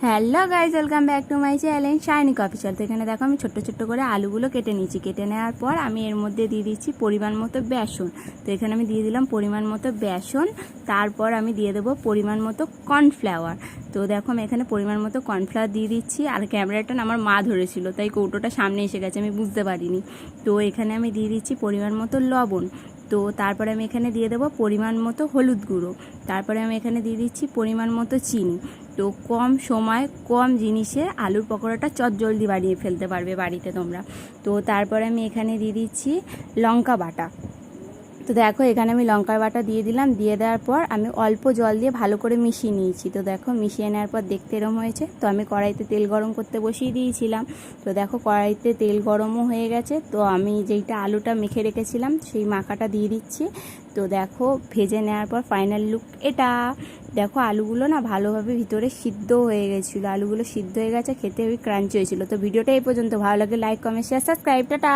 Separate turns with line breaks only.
Hello guys, welcome back to my channel শাইনিক official. তো এখানে দেখো আমি ছোট্ট ছোট্ট করে আলুগুলো কেটে নিয়েছি। কেটে নেওয়ার পর আমি এর মধ্যে দিয়ে দিচ্ছি পরিমাণ মতো বেসন। তো এখানে আমি দিয়ে দিলাম পরিমাণ মতো বেসন, তারপর আমি দিয়ে দেবো পরিমাণ মতো কর্নফ্লাওয়ার। তো দেখো আমি এখানে পরিমাণ মতো কর্নফ্লাওয়ার দিয়ে দিচ্ছি। আর ক্যামেরাটা আমার মা ধরেছিল, তাই কৌটোটা সামনে এসে গেছে, আমি বুঝতে পারিনি। তো এখানে আমি দিয়ে দিচ্ছি পরিমাণ মতো লবণ। তো তারপরে আমি এখানে দিয়ে দেবো পরিমাণ মতো হলুদ গুঁড়ো। তারপরে আমি এখানে দিয়ে দিচ্ছি পরিমাণ মতো চিনি। তো কম সময় কম জিনিসে আলুর পকোড়াটা চটজলদি বানিয়ে ফেলতে পারবে বাড়িতে তোমরা। তো তারপরে আমি এখানে দিয়ে দিচ্ছি লঙ্কা বাটা। তো দেখো এখানে আমি লঙ্কার বাটা দিয়ে দিলাম। দিয়ে দেওয়ার পর আমি অল্প জল দিয়ে ভালো করে মিশিয়ে নিয়েছি। তো দেখো মিশিয়ে নেওয়ার পর দেখতে এরম হয়েছে। তো আমি কড়াইতে তেল গরম করতে বসিয়ে দিয়েছিলাম। তো দেখো কড়াইতে তেল গরমও হয়ে গেছে। তো আমি যেইটা আলুটা মেখে রেখেছিলাম সেই মাখাটা দিয়ে দিচ্ছি। তো দেখো ভেজে নেওয়ার পর ফাইনাল লুক এটা। দেখো আলুগুলো না ভালোভাবে ভিতরে সিদ্ধ হয়ে গেছিলো, আলুগুলো সিদ্ধ হয়ে গেছে, খেতে ওই ক্রাঞ্চি হয়েছিল। তো ভিডিওটা এই পর্যন্ত, ভালো লাগে like comment share subscribe, tata.